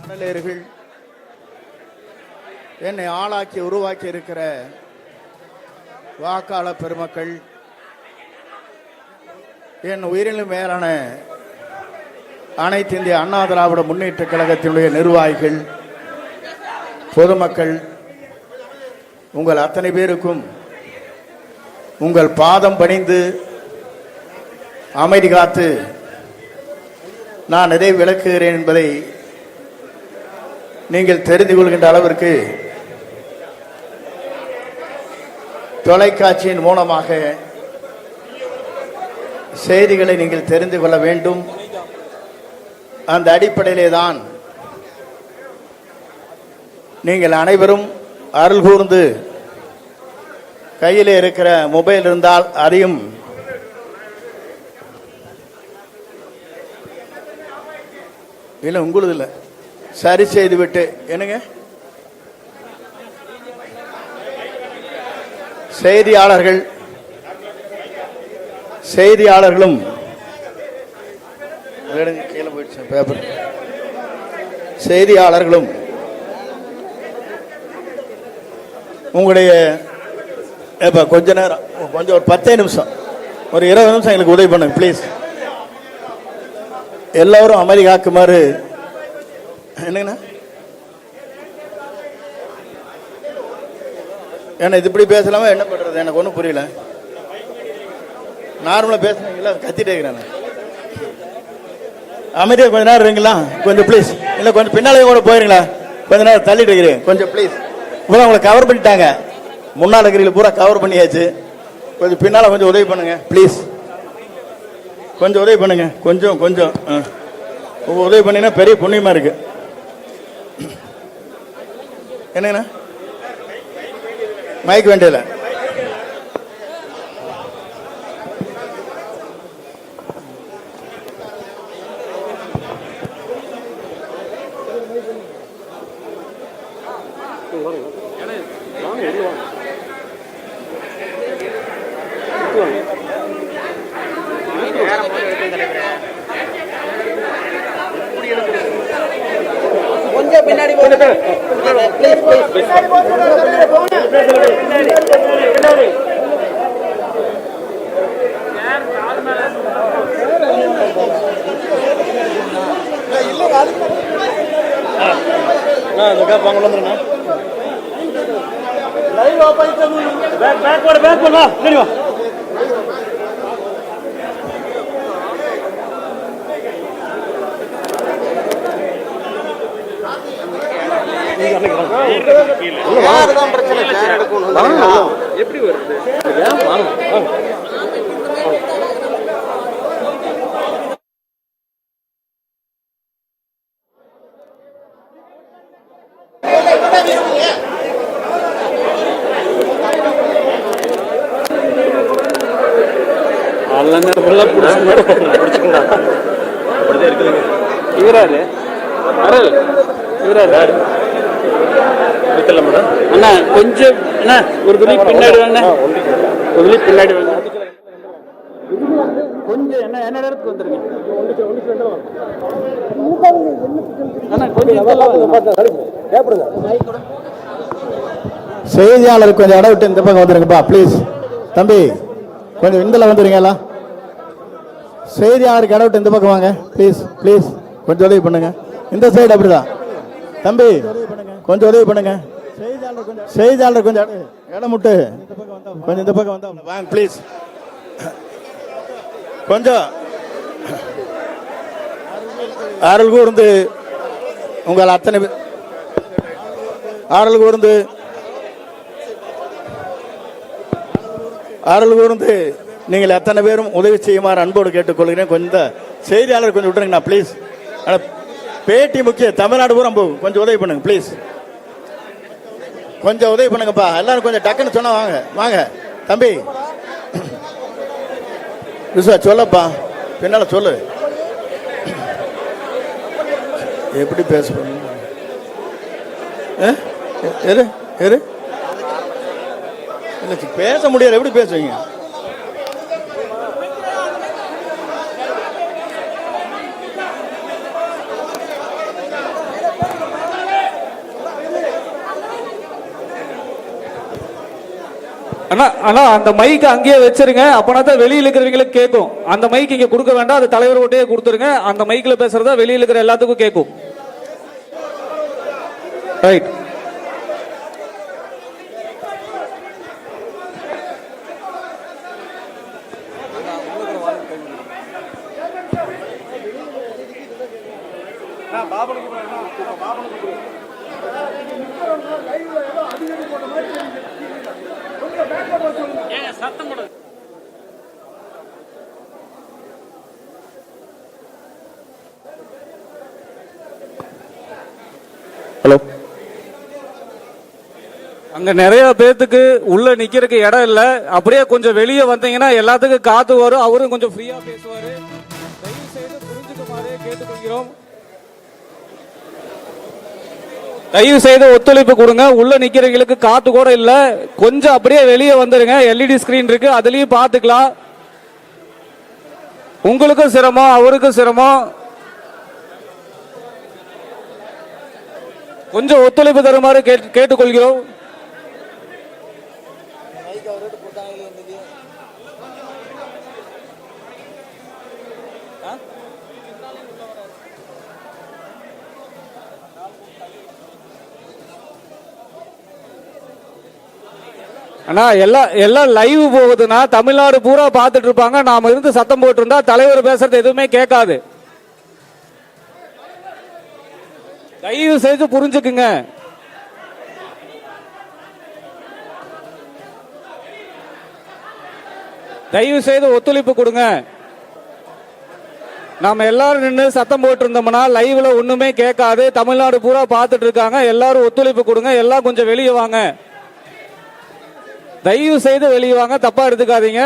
மணலேறுகள் என்னை ஆளாக்கி உருவாக்கி இருக்கிற வாக்காளர் பெருமக்கள், என் உயிரிலும் மேலான அனைத்து இந்திய அண்ணா திராவிட முன்னேற்ற கழகத்தினுடைய நிர்வாகிகள், பொதுமக்கள், உங்கள் அத்தனை பேருக்கும் உங்கள் பாதம் பணிந்து அமைதி காத்து நான் எதை விளக்குகிறேன் என்பதை நீங்கள் தெரிந்து கொள்கின்ற அளவிற்கு தொலைக்காட்சியின் மூலமாக செய்திகளை நீங்கள் தெரிந்து கொள்ள வேண்டும். அந்த அடிப்படையிலே தான் நீங்கள் அனைவரும் அருள் கூர்ந்து கையில் இருக்கிற மொபைல் இருந்தால் அதையும் இல்லை, உங்களுது இல்லை, சரி செய்து விட்டு என்னங்க செய்தியாளர்களும் கீழே போயிடுச்சு பேப்பர். செய்தியாளர்களும் உங்களுடைய கொஞ்ச நேரம், கொஞ்சம் ஒரு 10 நிமிஷம், ஒரு 20 நிமிஷம் எங்களுக்கு உதவி பண்ணுங்க ப்ளீஸ். எல்லாரும் அமைதி காக்குமாறு. என்னங்கண்ணா, என்ன இது இப்படி பேசலாமா? என்ன பண்றது, எனக்கு ஒன்றும் புரியல. நார்மலா பேசுறீங்களா? கத்திட்டே இருக்கிறேன். அமைதியாக கொஞ்ச நேரம் இருங்களா கொஞ்சம் ப்ளீஸ். இல்லை கொஞ்சம் பின்னாலே கூட போயிருங்களா? கொஞ்ச நேரம் தள்ளிட்டு இருக்கிறேன் கொஞ்சம் ப்ளீஸ். பூரா உங்களை கவர் பண்ணிட்டாங்க, முன்னால் இருக்கிறீங்க பூரா கவர் பண்ணியாச்சு. கொஞ்சம் பின்னால் கொஞ்சம் உதவி பண்ணுங்க ப்ளீஸ். கொஞ்சம் உதவி பண்ணுங்க, கொஞ்சம் கொஞ்சம் உதவி பண்ணீங்கன்னா பெரிய புண்ணியமா இருக்கு. என்னங்கண்ணா, மைக் வேண்டியதில்லை. கொஞ்சம் பின்னாடி எப்படி வருது? அண்ணா கொஞ்சம் அண்ணா ஒரு துளி பின்னாடி வாங்க, ஒரு துளி பின்னாடி வாங்க. கொஞ்சம் என்ன என்ன இடத்துக்கு வந்துருங்க. செய்தியாளர் கொஞ்சம் இடம் விட்டு இந்த பக்கம் வந்துருங்கப்பா ப்ளீஸ். தம்பி கொஞ்சம் இந்தல வந்துருங்களா? செய்தியாளருக்கு இடம் விட்டு இந்த பக்கம் வாங்க ப்ளீஸ் ப்ளீஸ். கொஞ்சம் உதவி பண்ணுங்க. இந்த சைடு அப்படிதான் தம்பி, கொஞ்சம் உதவி பண்ணுங்க. செய்தியாளர் கொஞ்சம் இடம் விட்டு கொஞ்சம் இந்த பக்கம் வந்தா வாங்க ப்ளீஸ். கொஞ்சம் அருள் கூர்ந்து உங்கள் அத்தனை அருள் கூர்ந்து நீங்கள் அத்தனை பேரும் உதவி செய்யுமாறு அன்போடு கேட்டுக்கொள்கிறேன். கொஞ்சம் செய்தியாளர் கொஞ்சம் விட்டுருங்கண்ணா ப்ளீஸ். பேட்டி முக்கியம், தமிழ்நாடு பூரா போகும். கொஞ்சம் உதவி பண்ணுங்க ப்ளீஸ். கொஞ்சம் உதவி பண்ணுங்கப்பா எல்லாரும். கொஞ்சம் டக்குன்னு சொன்னா வாங்க வாங்க. தம்பி விஸ்வா சொல்லப்பா, பின்னால சொல்லு. எப்படி பேச பேச முடியாது, எப்படி பேசுவீங்க? அண்ணா அண்ணா அந்த மைக் அங்கேயே வச்சிருங்க, அப்பனா தான் வெளியில இருக்கிறவங்களுக்கு கேட்கும். அந்த மைக் இங்க கொடுக்க வேண்டாம், அது தலைவர் ஓட்டையே கொடுத்துருங்க. அந்த மைக்ல பேசுறதா வெளியில இருக்கிற எல்லாத்துக்கும் கேட்கும். ரைட். ஹலோ. அங்க நிறைய பேத்துக்கு உள்ள நிக்கிறதுக்கு இடம் இல்ல. அப்படியே கொஞ்சம் வெளியே வந்தீங்கன்னா எல்லாத்துக்கும் காத்து வரும், அவரும் கொஞ்சம் ஃப்ரீயா பேசுவாரு. தயவு செய்து புரிஞ்சுக்குமாறு கேட்டுக்கொள்கிறோம். தயவு செய்து ஒத்துழைப்பு கொடுங்க. உள்ள நிக்கிறவங்களுக்கு காத்து கூட இல்ல, கொஞ்சம் அப்படியே வெளியே வந்துருங்க. எல்இடி ஸ்கிரீன் இருக்கு, அதுலயும் பாத்துக்கலாம். உங்களுக்கும் சிரமம், அவருக்கும் சிரமம். கொஞ்சம் ஒத்துழைப்பு தருமாறு கேட்டுக்கொள்கிறோம். அண்ணா எல்லாம் லைவ் போகுதுன்னா தமிழ்நாடு பூரா பார்த்துட்டு இருப்பாங்க. நாம இருந்து சத்தம் போட்டு இருந்தா தலைவர் பேசுறது எதுவுமே கேட்காது. தயவு செய்து புரிஞ்சுக்குங்க. தயவு செய்து ஒத்துழைப்பு கொடுங்க. நாம எல்லாரும் நின்று சத்தம் போட்டு இருந்தோம்னா லைவ்ல ஒண்ணுமே கேட்காது. தமிழ்நாடு பூரா பார்த்துட்டு இருக்காங்க. எல்லாரும் ஒத்துழைப்பு கொடுங்க. எல்லாம் கொஞ்சம் வெளியே வாங்க. தயவு செய்து வெளியே வாங்க, தப்பா எடுத்துக்காதீங்க.